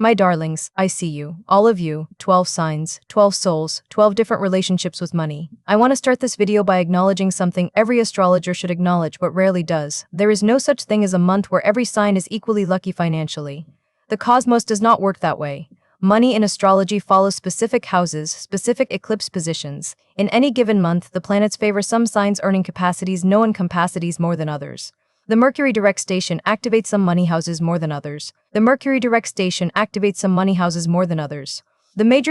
My darlings, I see you. All of you, 12 signs, 12 souls, 12 different relationships with money. I want to start this video by acknowledging something every astrologer should acknowledge but rarely does. There is no such thing as a month where every sign is equally lucky financially. The cosmos does not work that way. Money in astrology follows specific houses, specific eclipse positions. In any given month, the planets favor some signs' earning capacities, no incapacities more than others. The Mercury direct station activates some money houses more than others. The major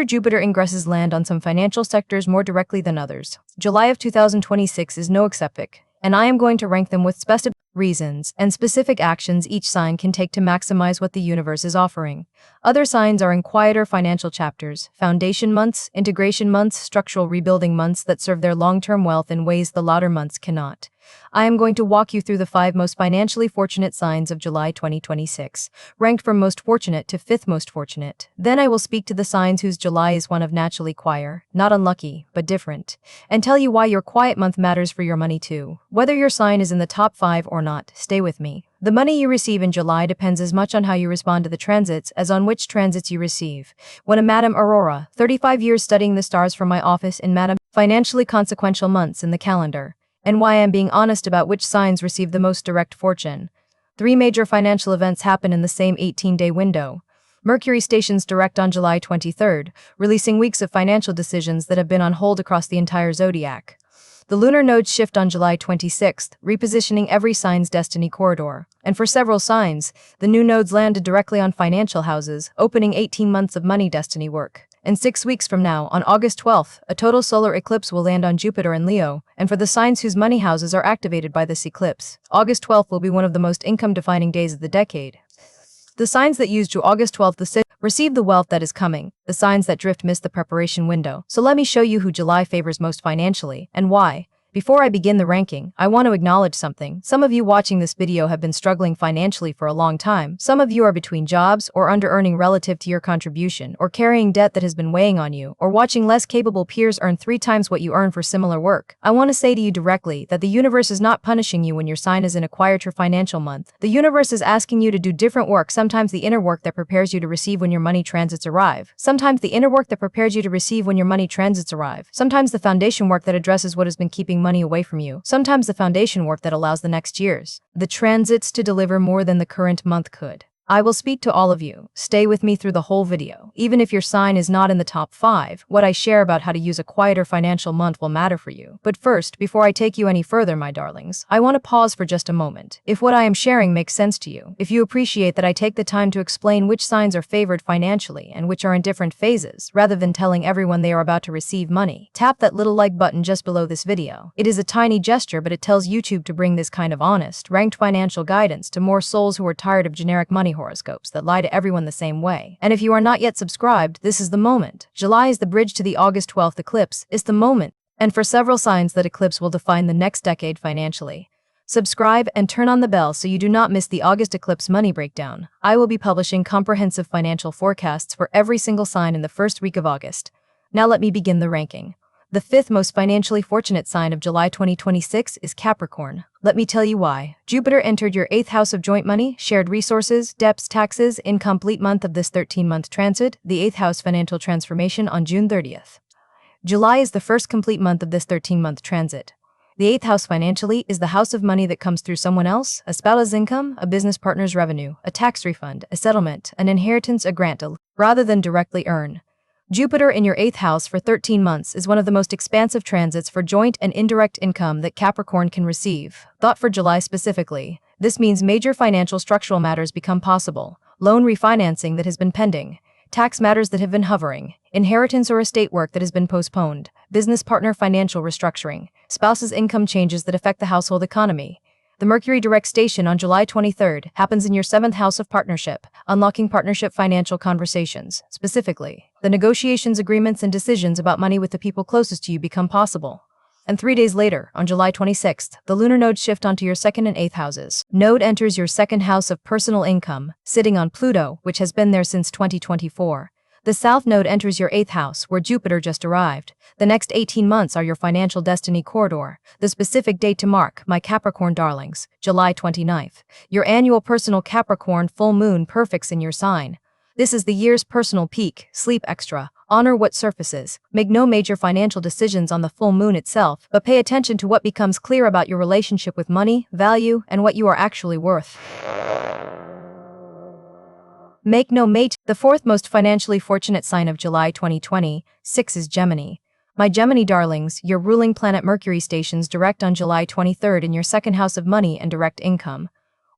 Jupiter ingresses land on some financial sectors more directly than others. July of 2026 is no exception, and I am going to rank them with specific reasons and specific actions each sign can take to maximize what the universe is offering. Other signs are in quieter financial chapters, foundation months, integration months, structural rebuilding months that serve their long-term wealth in ways the latter months cannot. I am going to walk you through the 5 most financially fortunate signs of July 2026, ranked from most fortunate to 5th most fortunate. Then I will speak to the signs whose July is one of naturally quieter, not unlucky, but different, and tell you why your quiet month matters for your money too. Whether your sign is in the top 5 or not, stay with me. The money you receive in July depends as much on how you respond to the transits as on which transits you receive. When a Madame Aurora, 35 years studying the stars from my office in Madame financially consequential months in the calendar, and why I'm being honest about which signs receive the most direct fortune. 3 major financial events happen in the same 18-day window. Mercury stations direct on July 23rd, releasing weeks of financial decisions that have been on hold across the entire Zodiac. The lunar nodes shift on July 26th, repositioning every sign's destiny corridor. And for several signs, the new nodes landed directly on financial houses, opening 18 months of money destiny work. And 6 weeks from now, on August 12th, a total solar eclipse will land on Jupiter and Leo, and for the signs whose money houses are activated by this eclipse, August 12th will be one of the most income-defining days of the decade. The signs that use to August 12th receive the wealth that is coming. The signs that drift miss the preparation window. So let me show you who July favors most financially, and why. Before I begin the ranking, I want to acknowledge something. Some of you watching this video have been struggling financially for a long time. Some of you are between jobs or under-earning relative to your contribution, or carrying debt that has been weighing on you, or watching less capable peers earn 3 times what you earn for similar work. I want to say to you directly that the universe is not punishing you when your sign is in a quieter financial month. The universe is asking you to do different work, sometimes the inner work that prepares you to receive when your money transits arrive. Sometimes the inner work that prepares you to receive when your money transits arrive. Sometimes the foundation work that addresses what has been keeping money away from you. Sometimes the foundation work that allows the next years, the transits to deliver more than the current month could. I will speak to all of you. Stay with me through the whole video. Even if your sign is not in the top 5, what I share about how to use a quieter financial month will matter for you. But first, before I take you any further, my darlings, I want to pause for just a moment. If what I am sharing makes sense to you, if you appreciate that I take the time to explain which signs are favored financially and which are in different phases, rather than telling everyone they are about to receive money, tap that little like button just below this video. It is a tiny gesture, but it tells YouTube to bring this kind of honest, ranked financial guidance to more souls who are tired of generic money horoscopes that lie to everyone the same way. And if you are not yet subscribed, this is the moment. July is the bridge to the August 12th eclipse. It's the moment. And for several signs, that eclipse will define the next decade financially. Subscribe and turn on the bell so you do not miss the August eclipse money breakdown. I will be publishing comprehensive financial forecasts for every single sign in the first week of August. Now let me begin the ranking. The 5th most financially fortunate sign of July 2026 is Capricorn. Let me tell you why. Jupiter entered your 8th house of joint money, shared resources, debts, taxes, incomplete month of this 13-month transit, the 8th house financial transformation on June 30th. July is the first complete month of this 13-month transit. The 8th house financially is the house of money that comes through someone else, a spouse's income, a business partner's revenue, a tax refund, a settlement, an inheritance, a grant, rather than directly earn. Jupiter in your 8th house for 13 months is one of the most expansive transits for joint and indirect income that Capricorn can receive. Thought for July specifically, this means major financial structural matters become possible, loan refinancing that has been pending, tax matters that have been hovering, inheritance or estate work that has been postponed, business partner financial restructuring, spouse's income changes that affect the household economy. The Mercury direct station on July 23rd happens in your 7th house of partnership, unlocking partnership financial conversations. Specifically, the negotiations, agreements, and decisions about money with the people closest to you become possible. And 3 days later, on July 26th, the lunar nodes shift onto your 2nd and 8th houses. Node enters your 2nd house of personal income, sitting on Pluto, which has been there since 2024. The South Node enters your 8th house, where Jupiter just arrived. The next 18 months are your financial destiny corridor. The specific date to mark, my Capricorn darlings, July 29th. Your annual personal Capricorn full moon perfects in your sign. This is the year's personal peak, sleep extra, honor what surfaces, make no major financial decisions on the full moon itself, but pay attention to what becomes clear about your relationship with money, value, and what you are actually worth. Make no mate. The fourth most financially fortunate sign of July 2026 is Gemini. My Gemini darlings, your ruling planet Mercury stations direct on July 23rd in your second house of money and direct income.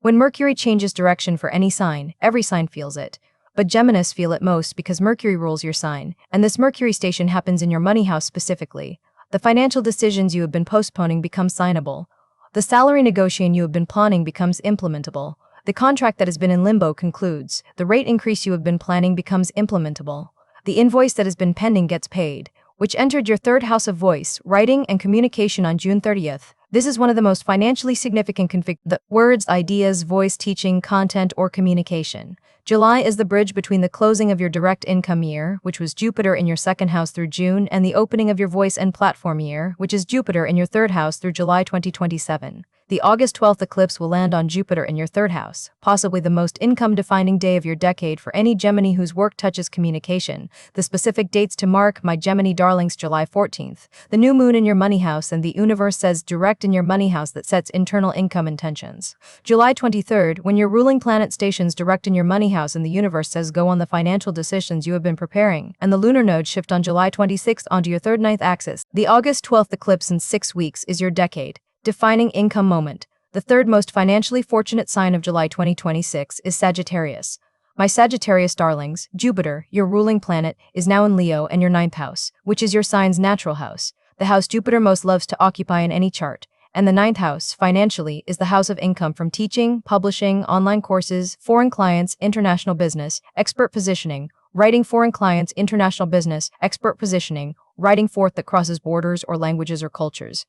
When Mercury changes direction for any sign, every sign feels it. But Geminis feel it most because Mercury rules your sign, and this Mercury station happens in your money house specifically. The financial decisions you have been postponing become signable. The salary negotiation you have been planning becomes implementable. The contract that has been in limbo concludes. The rate increase you have been planning becomes implementable. The invoice that has been pending gets paid, which entered your third house of voice, writing, and communication on June 30th. This is one of the most financially significant the words, ideas, voice, teaching, content, or communication. July is the bridge between the closing of your direct income year, which was Jupiter in your second house through June, and the opening of your voice and platform year, which is Jupiter in your third house through July 2027. The August 12th eclipse will land on Jupiter in your third house, possibly the most income-defining day of your decade for any Gemini whose work touches communication. The specific dates to mark, my Gemini darlings: July 14th, the new moon in your money house and the universe says direct in your money house that sets internal income intentions. July 23rd, when your ruling planet stations direct in your money house and the universe says go on the financial decisions you have been preparing, and the lunar node shift on July 26th onto your third ninth axis. The August 12th eclipse in 6 weeks is your decade defining income moment. The third most financially fortunate sign of July 2026 is Sagittarius. My Sagittarius darlings, Jupiter, your ruling planet, is now in Leo and your ninth house, which is your sign's natural house, the house Jupiter most loves to occupy in any chart. And the ninth house, financially, is the house of income from teaching, publishing, online courses, foreign clients, international business, expert positioning, writing, foreign clients, international business, expert positioning, writing forth that crosses borders or languages or cultures.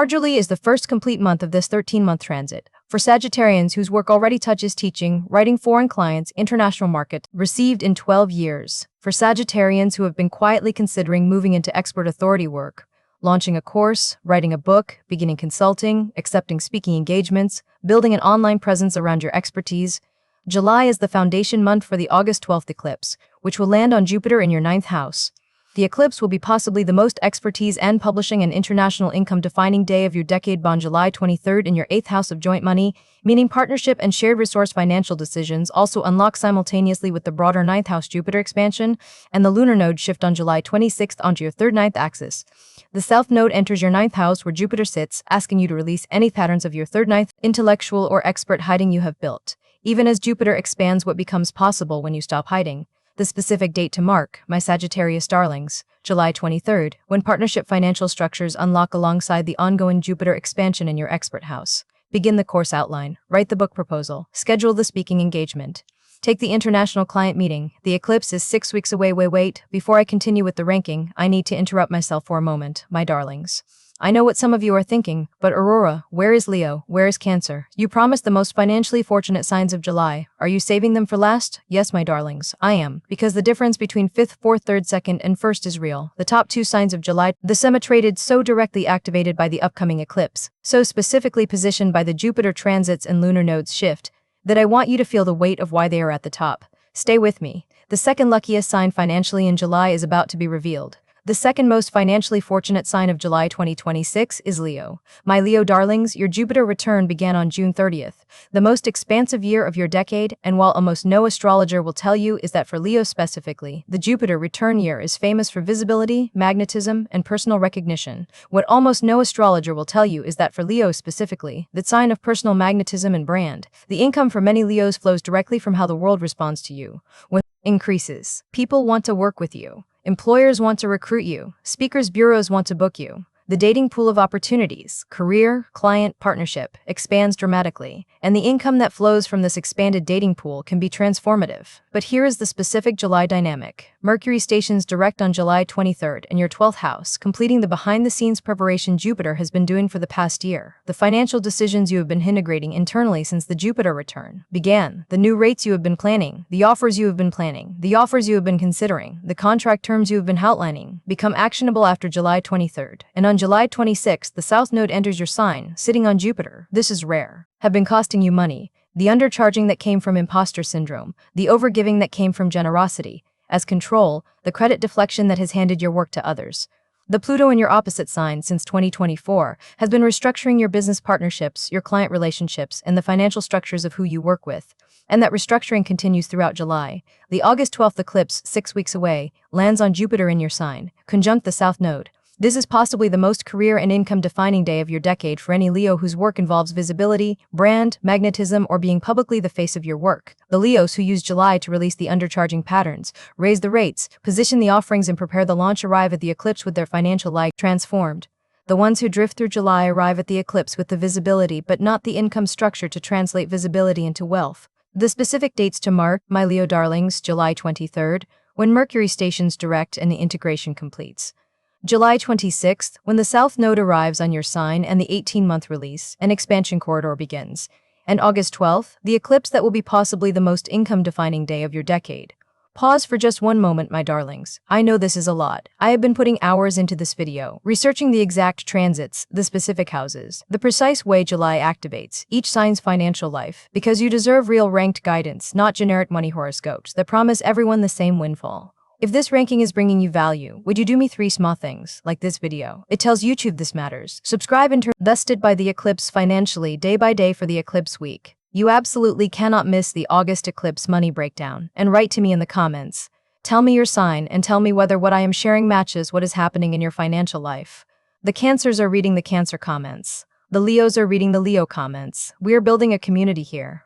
July is the first complete month of this 13-month transit. For Sagittarians whose work already touches teaching, writing, foreign clients, international market, received in 12 years. For Sagittarians who have been quietly considering moving into expert authority work, launching a course, writing a book, beginning consulting, accepting speaking engagements, building an online presence around your expertise. July is the foundation month for the August 12th eclipse, which will land on Jupiter in your ninth house. The eclipse will be possibly the most expertise and publishing and international income defining day of your decade on July 23rd in your 8th house of joint money, meaning partnership and shared resource financial decisions also unlock simultaneously with the broader 9th house Jupiter expansion, and the lunar node shift on July 26th onto your third ninth axis. The South node enters your 9th house where Jupiter sits, asking you to release any patterns of your third ninth intellectual or expert hiding you have built. Even as Jupiter expands, what becomes possible when you stop hiding. The specific date to mark, my Sagittarius darlings, July 23rd, when partnership financial structures unlock alongside the ongoing Jupiter expansion in your expert house. Begin the course outline, write the book proposal, schedule the speaking engagement. Take the international client meeting. The eclipse is 6 weeks away. Wait, before I continue with the ranking, I need to interrupt myself for a moment, my darlings. I know what some of you are thinking, but Aurora, where is Leo? Where is Cancer? You promised the most financially fortunate signs of July. Are you saving them for last? Yes, my darlings, I am, because the difference between 5th, 4th, 3rd, 2nd, and 1st is real. The top 2 signs of July, the semi-traded, so directly activated by the upcoming eclipse, so specifically positioned by the Jupiter transits and lunar nodes shift, that I want you to feel the weight of why they are at the top. Stay with me. The second luckiest sign financially in July is about to be revealed. The second most financially fortunate sign of July 2026 is Leo. My Leo darlings, your Jupiter return began on June 30th, the most expansive year of your decade, and while almost no astrologer will tell you is that for Leo specifically, the Jupiter return year is famous for visibility, magnetism, and personal recognition. What almost no astrologer will tell you is that for Leo specifically, the sign of personal magnetism and brand, the income for many Leos flows directly from how the world responds to you. When increases, people want to work with you. Employers want to recruit you. Speakers bureaus want to book you. The dating pool of opportunities, career, client, partnership, expands dramatically, and the income that flows from this expanded dating pool can be transformative. But here is the specific July dynamic. Mercury stations direct on July 23rd in your 12th house, completing the behind-the-scenes preparation Jupiter has been doing for the past year. The financial decisions you have been integrating internally since the Jupiter return began, the new rates you have been planning, the offers you have been planning, the offers you have been considering, the contract terms you have been outlining, become actionable after July 23rd. And on July 26th, the South node enters your sign, sitting on Jupiter. This is rare. Have been costing you money. the undercharging that came from imposter syndrome, the overgiving that came from generosity, as control, the credit deflection that has handed your work to others. The Pluto in your opposite sign since 2024 has been restructuring your business partnerships, your client relationships, and the financial structures of who you work with. And that restructuring continues throughout July. The August 12th eclipse, 6 weeks away, lands on Jupiter in your sign, conjunct the South Node. This is possibly the most career and income-defining day of your decade for any Leo whose work involves visibility, brand, magnetism, or being publicly the face of your work. The Leos who use July to release the undercharging patterns, raise the rates, position the offerings, and prepare the launch arrive at the eclipse with their financial life transformed. The ones who drift through July arrive at the eclipse with the visibility but not the income structure to translate visibility into wealth. The specific dates to mark, my Leo darlings: July 23rd, when Mercury stations direct and the integration completes. July 26th, when the South Node arrives on your sign and the 18-month release and expansion corridor begins. And August 12th, the eclipse that will be possibly the most income-defining day of your decade. Pause for just one moment, my darlings. I know this is a lot. I have been putting hours into this video, researching the exact transits, the specific houses, the precise way July activates each sign's financial life, because you deserve real ranked guidance, not generic money horoscopes that promise everyone the same windfall. If this ranking is bringing you value, would you do me 3 small things, like this video? It tells YouTube this matters. Subscribe and turn vested by the eclipse financially day by day for the eclipse week. You absolutely cannot miss the August eclipse money breakdown, and write to me in the comments. Tell me your sign and tell me whether what I am sharing matches what is happening in your financial life. The Cancers are reading the Cancer comments. The Leos are reading the Leo comments. We are building a community here.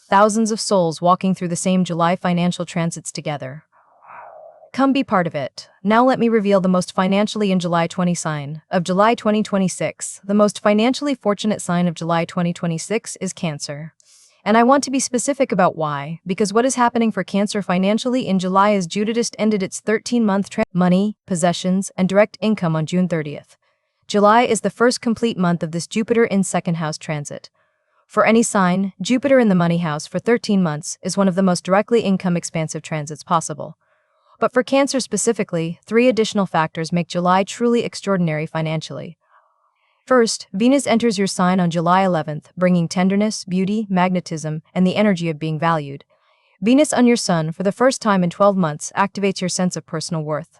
Thousands of souls walking through the same July financial transits together. Come be part of it. Now let me reveal the most financially in July 20 sign of July 2026. The most financially fortunate sign of July 2026 is Cancer. And I want to be specific about why, because what is happening for Cancer financially in July is Jupiter ended its 13-month money, possessions, and direct income on June 30th. July is the first complete month of this Jupiter in second house transit. For any sign, Jupiter in the money house for 13 months is one of the most directly income-expansive transits possible. But for Cancer specifically, 3 additional factors make July truly extraordinary financially. First, Venus enters your sign on July 11th, bringing tenderness, beauty, magnetism, and the energy of being valued. Venus on your sun for the first time in 12 months activates your sense of personal worth.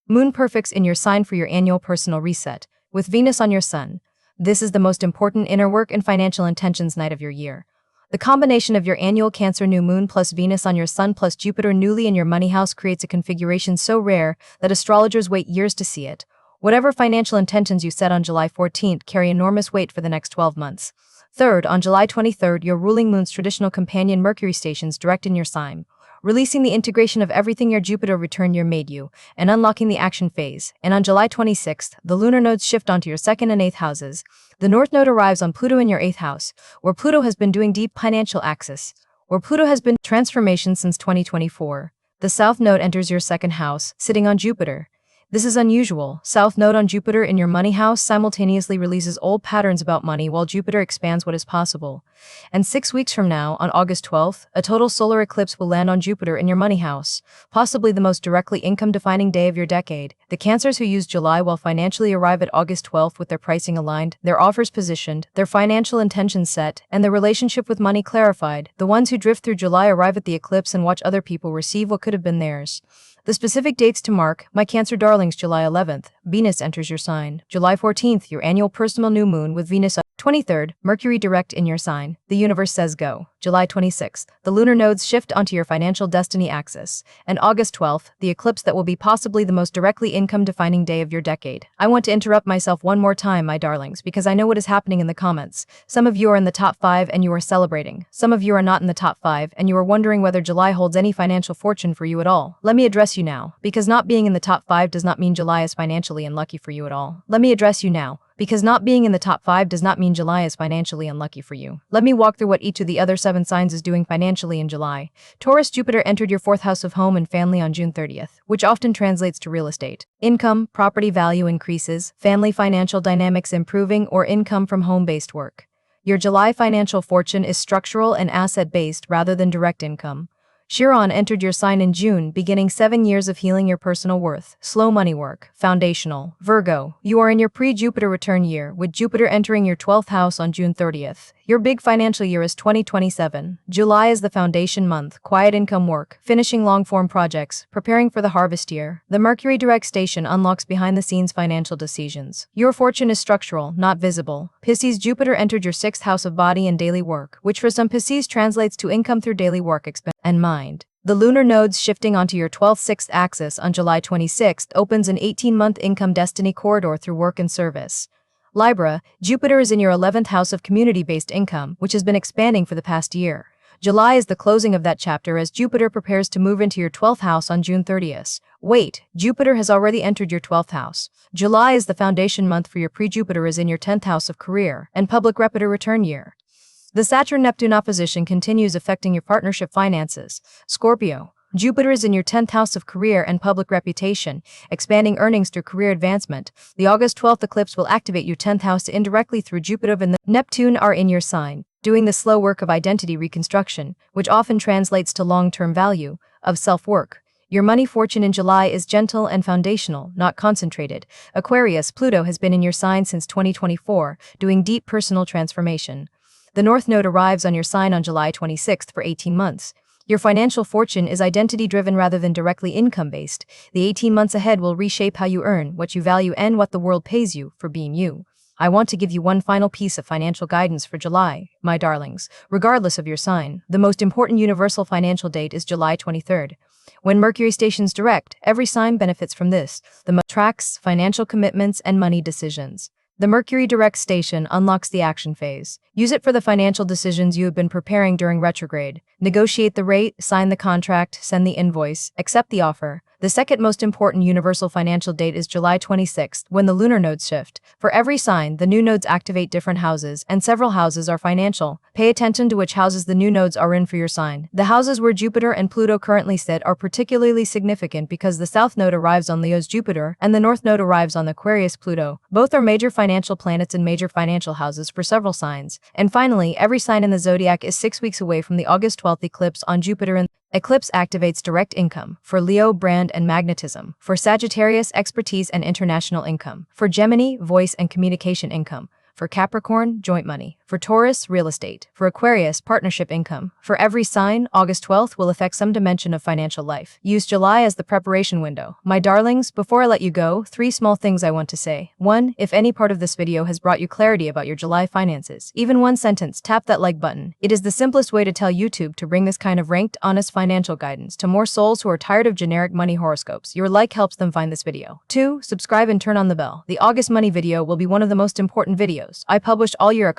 Moon perfects in your sign for your annual personal reset, with Venus on your sun. This is the most important inner work and financial intentions night of your year. The combination of your annual Cancer new moon plus Venus on your sun plus Jupiter newly in your money house creates a configuration so rare that astrologers wait years to see it. Whatever financial intentions you set on July 14th carry enormous weight for the next 12 months. Third, on July 23rd, your ruling moon's traditional companion Mercury stations direct in your sign, releasing the integration of everything your Jupiter return year made you, and unlocking the action phase. And on July 26th, the lunar nodes shift onto your 2nd and 8th houses. The North Node arrives on Pluto in your 8th house, where Pluto has been doing deep financial axis, where Pluto has been transformation since 2024. The South Node enters your 2nd house, sitting on Jupiter. This is unusual. South Node on Jupiter in your money house simultaneously releases old patterns about money while Jupiter expands what is possible. And 6 weeks from now, on August 12th, a total solar eclipse will land on Jupiter in your money house, possibly the most directly income-defining day of your decade. The Cancers who use July will financially arrive at August 12th with their pricing aligned, their offers positioned, their financial intentions set, and their relationship with money clarified. The ones who drift through July arrive at the eclipse and watch other people receive what could have been theirs. The specific dates to mark, my Cancer darlings: July 11th, Venus enters your sign. July 14th, your annual personal new moon with Venus. 23rd, Mercury direct in your sign. The universe says go. July 26th, the lunar nodes shift onto your financial destiny axis. And August 12th, the eclipse that will be possibly the most directly income-defining day of your decade. I want to interrupt myself one more time, my darlings, because I know what is happening in the comments. Some of you are in the top 5 and you are celebrating. Some of you are not in the top 5 and you are wondering whether July holds any financial fortune for you at all. Let me address you now, because not being in the top 5 does not mean July is financially unlucky for you at all. Let me address you now, because not being in the top 5 does not mean July is financially unlucky for you. Let me walk through what each of the other 7 signs is doing financially in July. Taurus, Jupiter entered your 4th house of home and family on June 30th, which often translates to real estate. Income, property value increases, family financial dynamics improving, or income from home-based work. Your July financial fortune is structural and asset-based rather than direct income. Chiron entered your sign in June, beginning 7 years of healing your personal worth. Slow money work. Foundational. Virgo, you are in your pre-Jupiter return year, with Jupiter entering your 12th house on June 30th. Your big financial year is 2027. July is the foundation month, quiet income work, finishing long-form projects, preparing for the harvest year. The Mercury direct station unlocks behind-the-scenes financial decisions. Your fortune is structural, not visible. Pisces, Jupiter entered your 6th house of body and daily work, which for some Pisces translates to income through daily work expense and mind. The lunar nodes shifting onto your 12th 6th axis on July 26th opens an 18-month income destiny corridor through work and service. Libra, Jupiter is in your 11th house of community-based income, which has been expanding for the past year. July is the closing of that chapter as Jupiter prepares to move into your 12th house on June 30th. Wait, Jupiter has already entered your 12th house. July is the foundation month for your pre-Jupiter is in your 10th house of career and public reputer return year. The Saturn-Neptune opposition continues affecting your partnership finances. Scorpio, Jupiter is in your 10th house of career and public reputation, expanding earnings through career advancement. The August 12th eclipse will activate your 10th house indirectly through Jupiter and the Neptune are in your sign, doing the slow work of identity reconstruction, which often translates to long-term value of self-work. Your money fortune in July is gentle and foundational, not concentrated. Aquarius, Pluto has been in your sign since 2024, doing deep personal transformation. The North Node arrives on your sign on July 26th for 18 months. Your financial fortune is identity-driven rather than directly income-based. The 18 months ahead will reshape how you earn, what you value, and what the world pays you for being you. I want to give you one final piece of financial guidance for July, my darlings. Regardless of your sign, the most important universal financial date is July 23rd. When Mercury stations direct, every sign benefits from this. The tracks, financial commitments, and money decisions. The Mercury direct station unlocks the action phase. Use it for the financial decisions you have been preparing during retrograde. Negotiate the rate, sign the contract, send the invoice, accept the offer. The second most important universal financial date is July 26th, when the lunar nodes shift. For every sign, the new nodes activate different houses, and several houses are financial. Pay attention to which houses the new nodes are in for your sign. The houses where Jupiter and Pluto currently sit are particularly significant because the south node arrives on Leo's Jupiter, and the north node arrives on Aquarius Pluto. Both are major financial planets in major financial houses for several signs. And finally, every sign in the zodiac is 6 weeks away from the August 12th eclipse on Jupiter, and Eclipse activates direct income. For Leo, brand and magnetism. For Sagittarius, expertise and international income. For Gemini, voice and communication income. For Capricorn, joint money. For Taurus, real estate. For Aquarius, partnership income. For every sign, August 12th will affect some dimension of financial life. Use July as the preparation window. My darlings, before I let you go, 3 small things I want to say. 1. If any part of this video has brought you clarity about your July finances, even one sentence, tap that like button. It is the simplest way to tell YouTube to bring this kind of ranked, honest financial guidance to more souls who are tired of generic money horoscopes. Your like helps them find this video. 2. Subscribe and turn on the bell. The August money video will be one of the most important videos I published all year.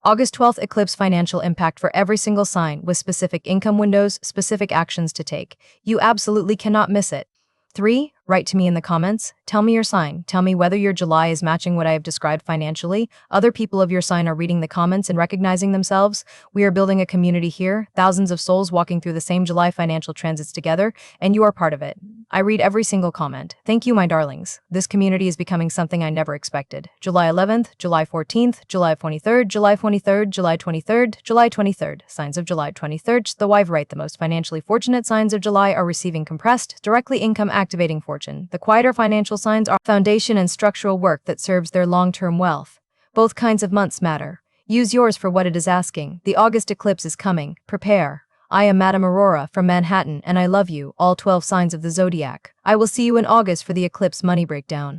August 12th eclipse financial impact for every single sign with specific income windows, specific actions to take. You absolutely cannot miss it. 3. Write to me in the comments. Tell me your sign. Tell me whether your July is matching what I have described financially. Other people of your sign are reading the comments and recognizing themselves. We are building a community here, thousands of souls walking through the same July financial transits together, and you are part of it. I read every single comment. Thank you, my darlings. This community is becoming something I never expected. July 11th, July 14th, July 23rd, July 23rd, July 23rd, July 23rd. Signs of July 23rd. The wife right, the most financially fortunate signs of July are receiving compressed, directly income activating fortune. The quieter financial signs are foundation and structural work that serves their long-term wealth. Both kinds of months matter. Use yours for what it is asking. The August eclipse is coming. Prepare. I am Madame Aurora from Manhattan, and I love you, all 12 signs of the zodiac. I will see you in August for the eclipse money breakdown.